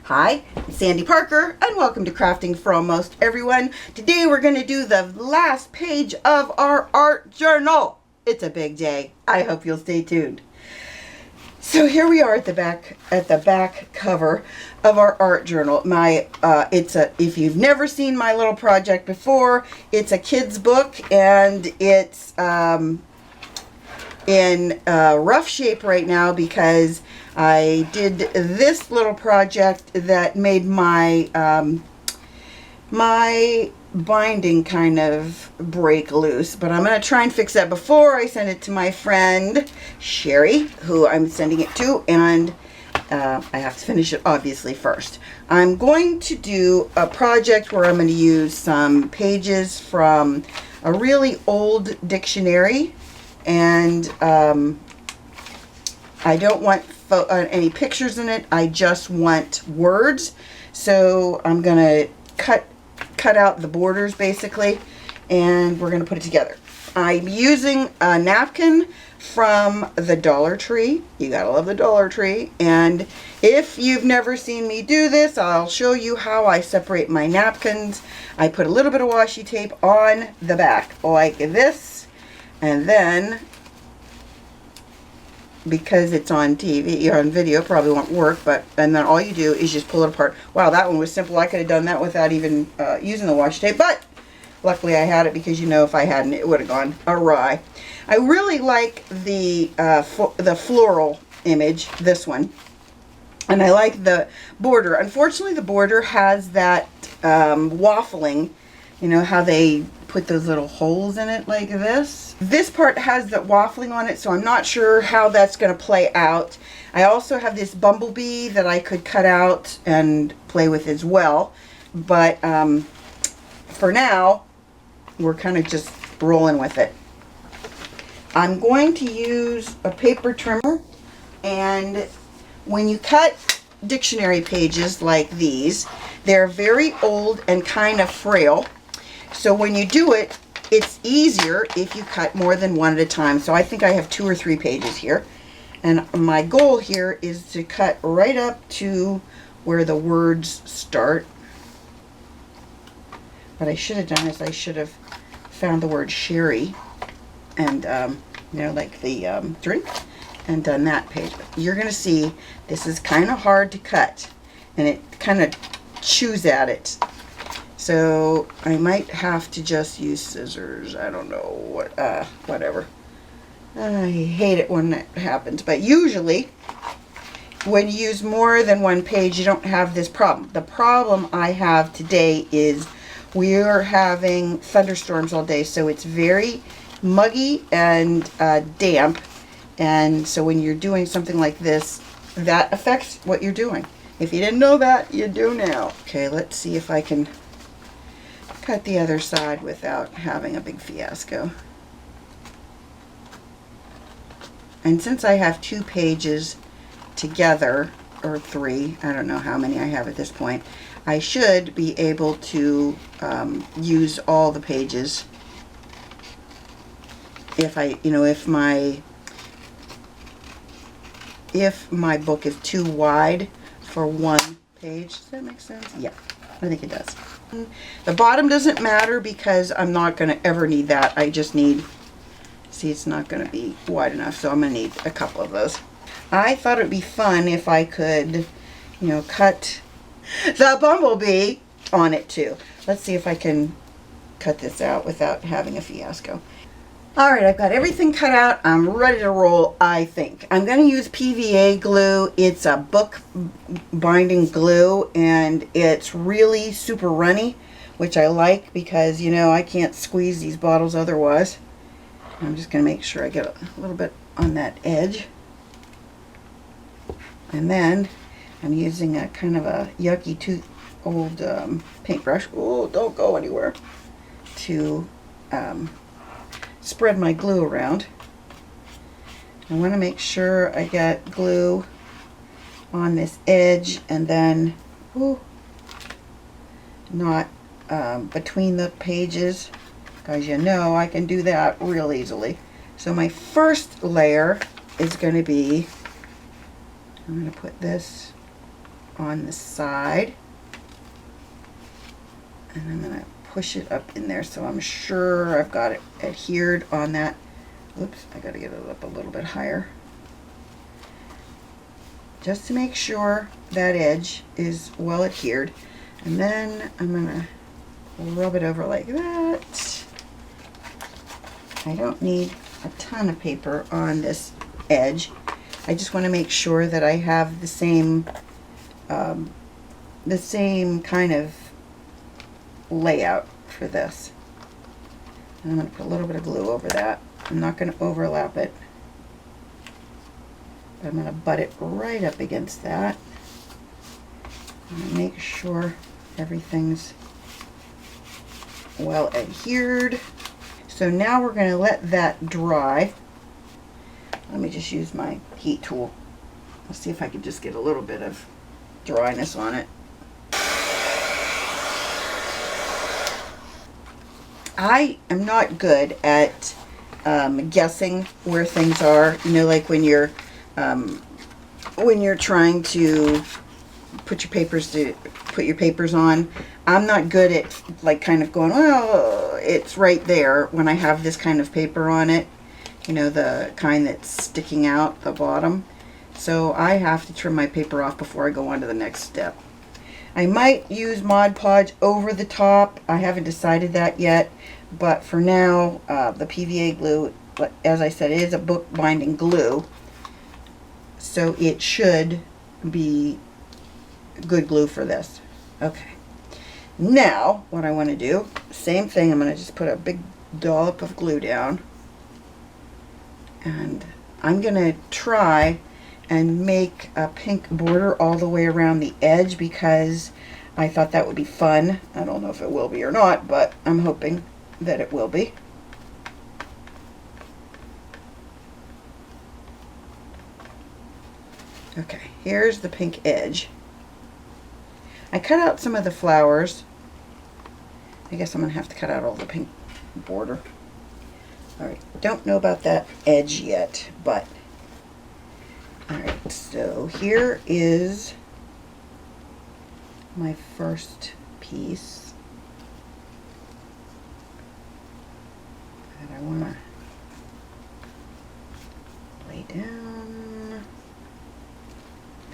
Hi, it's Sandy Parker and welcome to Crafting for Almost Everyone. Today we're going to do the last page of our art journal. It's a big day. I hope you'll stay tuned. So here we are at the back cover of our art journal. If you've never seen my little project before, it's a kid's book and it's in rough shape right now because I did this little project that made my my binding kind of break loose, but I'm going to try and fix that before I send it to my friend Sherry, who I'm sending it to, and I have to finish it obviously first. I'm going to do a project where I'm going to use some pages from a really old dictionary, and I don't want any pictures in it. I just want words. So I'm going to cut out the borders basically, and we're going to put it together. I'm using a napkin from the Dollar Tree. You gotta love the Dollar Tree. And if you've never seen me do this, I'll show you how I separate my napkins. I put a little bit of washi tape on the back like this, and then because it's on TV or on video, probably won't work, and then all you do is just pull it apart. Wow, that one was simple. I could have done that without even using the washi tape, but luckily I had it, because if I hadn't, it would have gone awry. I really like the floral image, this one, and I like the border. Unfortunately, the border has that waffling, you know how they put those little holes in it like this. This part has the waffling on it, so I'm not sure how that's going to play out. I also have this bumblebee that I could cut out and play with as well, but for now we're kind of just rolling with it. I'm going to use a paper trimmer, and when you cut dictionary pages like these, they're very old and kind of frail. So when you do it, it's easier if you cut more than one at a time. So I think I have 2 or 3 pages here. And my goal here is to cut right up to where the words start. What I should have done is I should have found the word sherry and, like the drink, and done that page. But you're going to see this is kind of hard to cut, and it kind of chews at it. So I might have to just use scissors. I don't know whatever. I hate it when that happens, but usually when you use more than one page, you don't have this problem. The problem I have today is we're having thunderstorms all day, so it's very muggy and damp, and so when you're doing something like this, that affects what you're doing. If you didn't know that, you do now. Okay, let's see if I can cut the other side without having a big fiasco. And since I have 2 pages together, or 3, I don't know how many I have at this point, I should be able to use all the pages if my book is too wide for one page. Does that make sense? Yeah, I think it does. The bottom doesn't matter because I'm not going to ever need that. I just need, see, it's not going to be wide enough, so I'm going to need a couple of those. I thought it would be fun if I could, cut the bumblebee on it too. Let's see if I can cut this out without having a fiasco. Alright, I've got everything cut out. I'm ready to roll, I think. I'm going to use PVA glue. It's a book binding glue, and it's really super runny, which I like because, I can't squeeze these bottles otherwise. I'm just going to make sure I get a little bit on that edge. And then I'm using a kind of a yucky old paintbrush. Oh, don't go anywhere. To spread my glue around. I want to make sure I get glue on this edge, and then not between the pages, because I can do that real easily. So my first layer is going to be, I'm going to put this on the side. And I'm going to push it up in there so I'm sure I've got it adhered on that. Oops, I got to get it up a little bit higher. Just to make sure that edge is well adhered. And then I'm going to rub it over like that. I don't need a ton of paper on this edge. I just want to make sure that I have the same kind of layout for this. And I'm going to put a little bit of glue over that. I'm not going to overlap it, but I'm going to butt it right up against that. And make sure everything's well adhered. So now we're going to let that dry. Let me just use my heat tool. Let's see if I can just get a little bit of dryness on it. I am not good at guessing where things are. You know, like when you're trying to put your papers on. I'm not good at like kind of going, well, it's right there when I have this kind of paper on it. You know, the kind that's sticking out the bottom. So I have to trim my paper off before I go on to the next step. I might use Mod Podge over the top. I haven't decided that yet. But for now, the PVA glue, as I said, it is a bookbinding glue. So it should be good glue for this. Okay. Now, what I want to do, same thing, I'm going to just put a big dollop of glue down. And I'm going to try and make a pink border all the way around the edge because I thought that would be fun. I don't know if it will be or not, but I'm hoping that it will be. Okay, here's the pink edge. I cut out some of the flowers. I guess I'm going to have to cut out all the pink border. Alright, don't know about that edge yet, but alright, so here is my first piece that I want to lay down.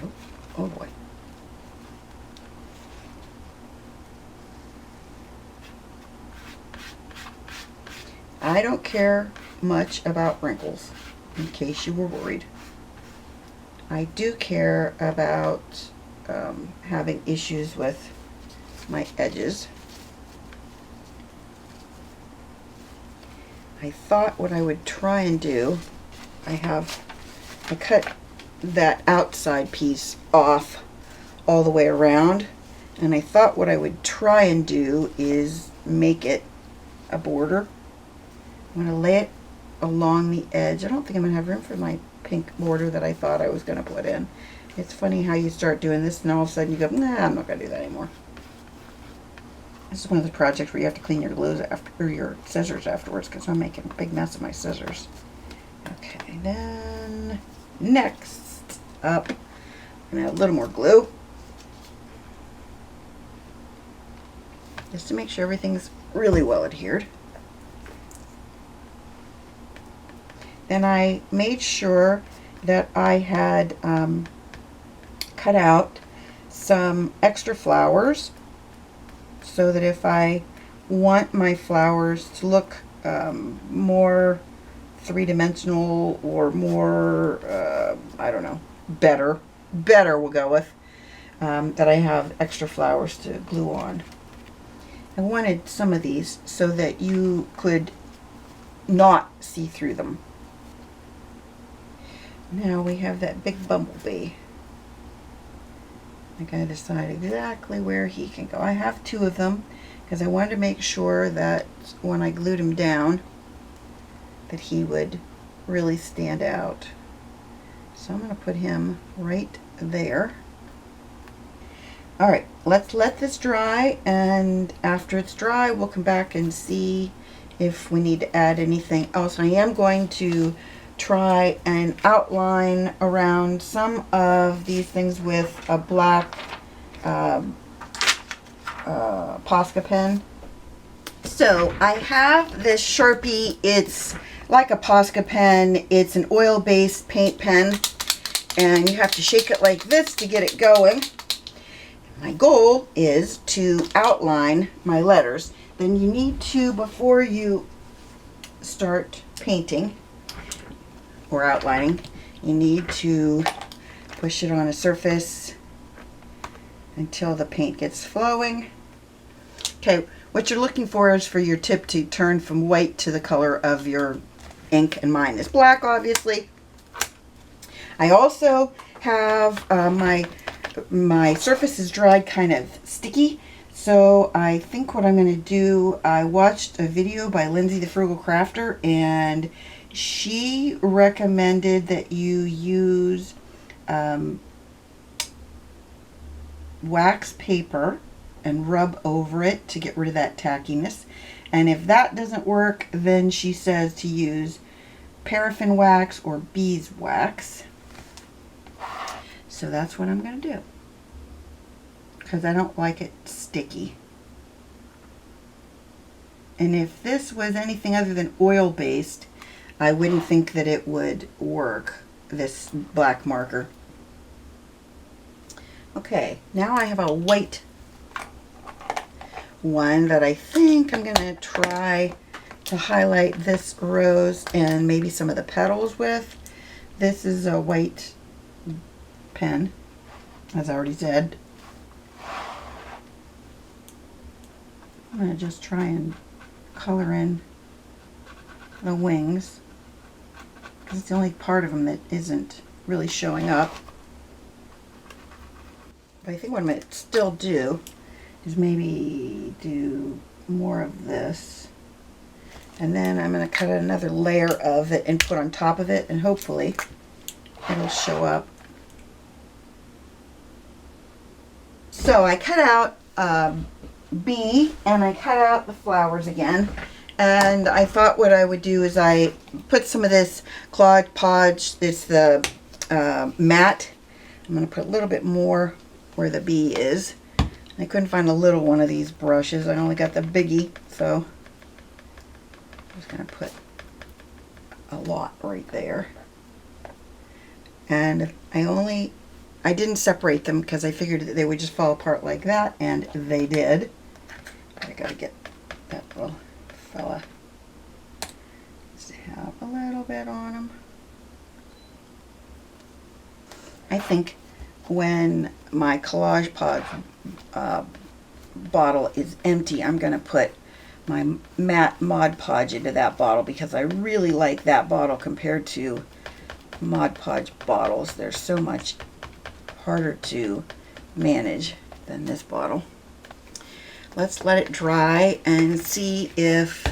Nope. Oh boy. I don't care much about wrinkles, in case you were worried. I do care about having issues with my edges. I thought what I would try and do, I cut that outside piece off all the way around, and I thought what I would try and do is make it a border. I'm going to lay it along the edge. I don't think I'm going to have room for my pink border that I thought I was going to put in. It's funny how you start doing this and all of a sudden you go, nah, I'm not going to do that anymore. This is one of the projects where you have to clean your glues or your scissors afterwards because I'm making a big mess of my scissors. Okay, then next up, I'm going to add a little more glue. Just to make sure everything's really well adhered. Then I made sure that I had cut out some extra flowers so that if I want my flowers to look more three-dimensional or more, I don't know, better we'll go with, that I have extra flowers to glue on. I wanted some of these so that you could not see through them. Now we have that big bumblebee. I gotta decide exactly where he can go. I have two of them because I wanted to make sure that when I glued him down that he would really stand out. So I'm going to put him right there. Alright, let's let this dry, and after it's dry we'll come back and see if we need to add anything else. I am going to try and outline around some of these things with a black Posca pen. So I have this Sharpie. It's like a Posca pen. It's an oil-based paint pen, and you have to shake it like this to get it going. My goal is to outline my letters. Then you need to, before you start painting or outlining, you need to push it on a surface until the paint gets flowing. Okay, what you're looking for is for your tip to turn from white to the color of your ink, and mine is black, obviously. I also have my surface is dried kind of sticky, so I think what I'm going to do, I watched a video by Lindsay the Frugal Crafter, and she recommended that you use wax paper and rub over it to get rid of that tackiness. And if that doesn't work, then she says to use paraffin wax or beeswax. So that's what I'm going to do, because I don't like it sticky. And if this was anything other than oil-based, I wouldn't think that it would work, this black marker. Okay, now I have a white one that I think I'm going to try to highlight this rose and maybe some of the petals with. This is a white pen, as I already said. I'm going to just try and color in the wings, because it's the only part of them that isn't really showing up. But I think what I'm going to still do is maybe do more of this, and then I'm going to cut another layer of it and put on top of it, and hopefully it'll show up. So I cut out B, and I cut out the flowers again, and I thought what I would do is I put some of this Collage Pauge, it's the matte. I'm going to put a little bit more where the B is. I couldn't find a little one of these brushes. I only got the biggie, so I'm just going to put a lot right there. And I didn't separate them because I figured that they would just fall apart like that, and they did. But I got to get that little fella. Just have a little bit on them. I think when my Collage Pauge bottle is empty, I'm going to put my matte Mod Podge into that bottle, because I really like that bottle compared to Mod Podge bottles. They're so much harder to manage than this bottle. Let's let it dry and see if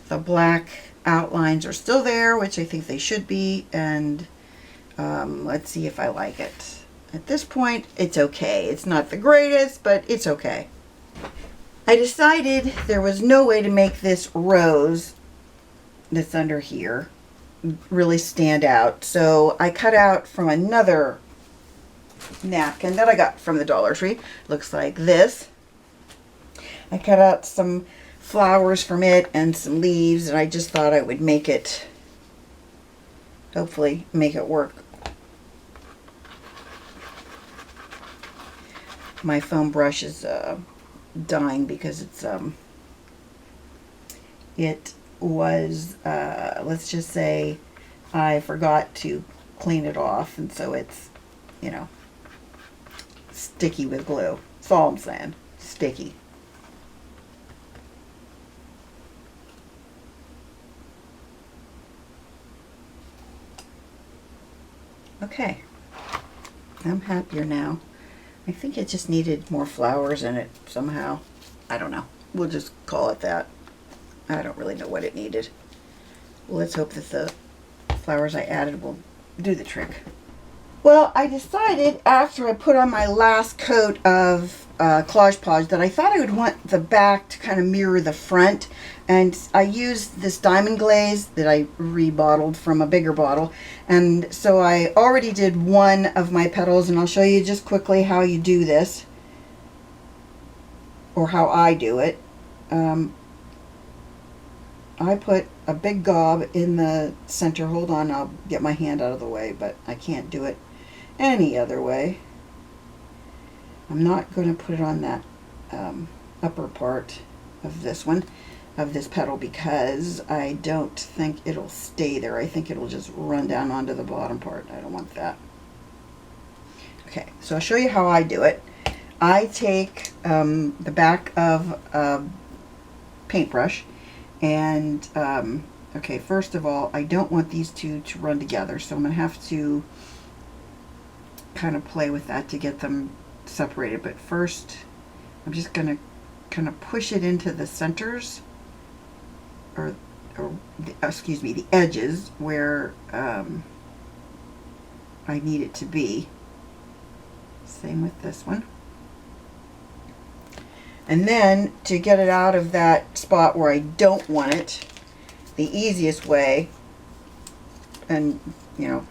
the black outlines are still there, which I think they should be, and let's see if I like it. At this point, it's okay. It's not the greatest, but it's okay. I decided there was no way to make this rose that's under here really stand out. So I cut out from another napkin that I got from the Dollar Tree. Looks like this. I cut out some flowers from it and some leaves, and I just thought I would make it, hopefully make it work. My foam brush is dying because it's it was let's just say I forgot to clean it off, and so it's, you know, sticky with glue. That's all I'm saying. Sticky. Okay, I'm happier now. I think it just needed more flowers in it somehow. I don't know. We'll just call it that. I don't really know what it needed. Let's hope that the flowers I added will do the trick. Well, I decided after I put on my last coat of Collage Pauge that I thought I would want the back to kind of mirror the front, and I used this diamond glaze that I rebottled from a bigger bottle, and so I already did one of my petals, and I'll show you just quickly how you do this. or how I do it. I put a big gob in the center. Hold on, I'll get my hand out of the way, but I can't do it any other way. I'm not going to put it on that upper part of this one, of this petal, because I don't think it'll stay there. I think it'll just run down onto the bottom part. I don't want that. Okay, so I'll show you how I do it. I take the back of a paintbrush and okay, first of all, I don't want these two to run together, so I'm going to have to kind of play with that to get them separated. But first, I'm just going to kind of push it into the centers, or excuse me, the edges where I need it to be. Same with this one. And then to get it out of that spot where I don't want it, the easiest way, and you know,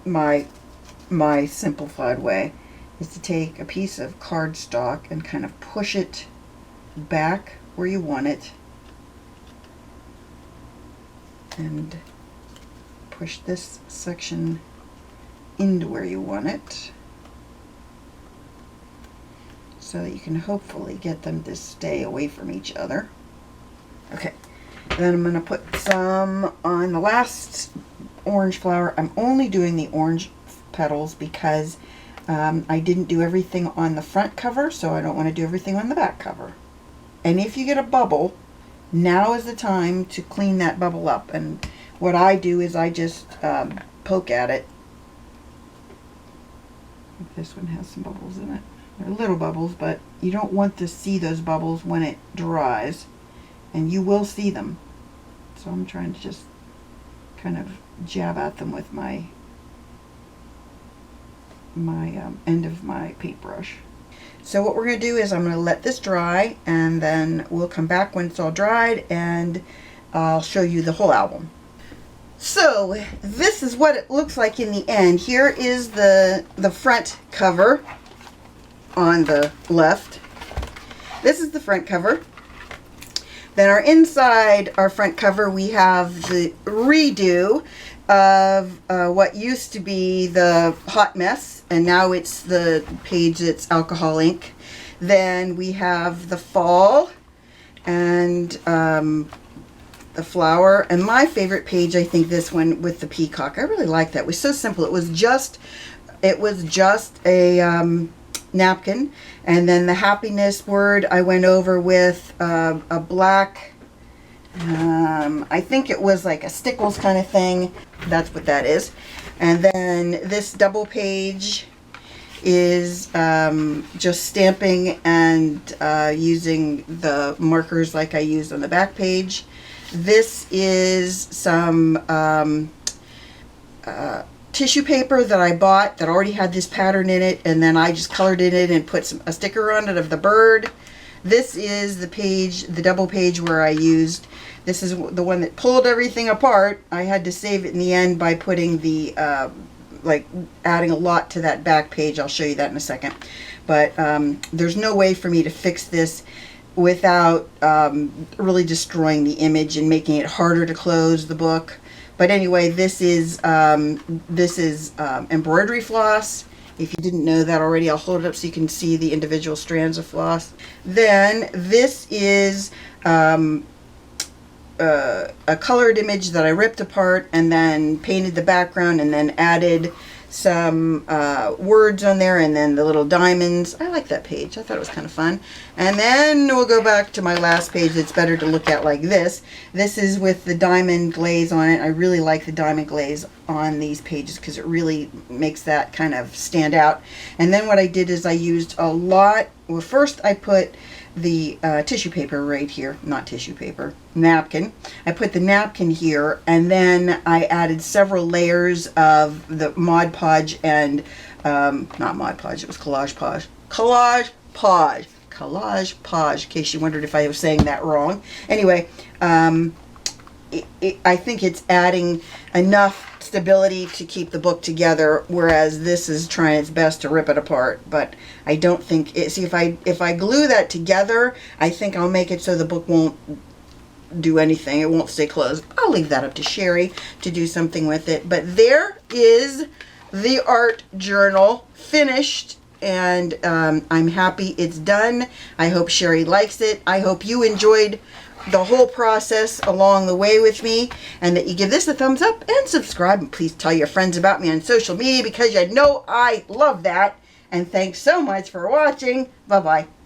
my simplified way, is to take a piece of cardstock and kind of push it back where you want it, and push this section into where you want it, so that you can hopefully get them to stay away from each other. Okay, then I'm going to put some on the last orange flower. I'm only doing the orange petals because I didn't do everything on the front cover, so I don't want to do everything on the back cover. And if you get a bubble, now is the time to clean that bubble up. And what I do is I just poke at it. This one has some bubbles in it. They're little bubbles, but you don't want to see those bubbles when it dries, and you will see them. So I'm trying to just kind of jab at them with my end of my paintbrush. So what we're going to do is I'm going to let this dry, and then we'll come back when it's all dried and I'll show you the whole album. So this is what it looks like in the end. Here is the front cover on the left. This is the front cover. Then our front cover, we have the redo of what used to be the Hot Mess, and now it's the page that's alcohol ink. Then we have the fall and the flower, and my favorite page, I think this one with the peacock. I really like that. It was so simple. It was just a napkin, and then the happiness word I went over with a black, I think it was like a Stickles kind of thing. That's what that is. And then this double page is just stamping and using the markers like I used on the back page. This is some tissue paper that I bought that already had this pattern in it, and then I just colored it in and put a sticker on it of the bird. This is the page, the double page where I used, this is the one that pulled everything apart. I had to save it in the end by putting the, like adding a lot to that back page. I'll show you that in a second. But there's no way for me to fix this without really destroying the image and making it harder to close the book. But anyway, this is embroidery floss. If you didn't know that already, I'll hold it up so you can see the individual strands of floss. Then this is a colored image that I ripped apart and then painted the background and then added some words on there, and then the little diamonds. I like that page. I thought it was kind of fun. And then we'll go back to my last page that's better to look at like this. This is with the diamond glaze on it. I really like the diamond glaze on these pages because it really makes that kind of stand out. And then what I did is I used a lot. Well, first I put the tissue paper right here, not tissue paper, napkin. I put the napkin here, and then I added several layers of the Mod Podge and, not Mod Podge, it was Collage Pauge. Collage Pauge. Collage Pauge, in case you wondered if I was saying that wrong. Anyway, I think it's adding enough stability to keep the book together, whereas this is trying its best to rip it apart. But I don't think it, see, if I glue that together, I think I'll make it so the book won't do anything. It won't stay closed. I'll leave that up to Sherry to do something with it. But there is the art journal finished, and I'm happy it's done. I hope Sherry likes it. I hope you enjoyed the whole process along the way with me, and that you give this a thumbs up and subscribe, and please tell your friends about me on social media, because you know I love that. And thanks so much for watching. Bye bye.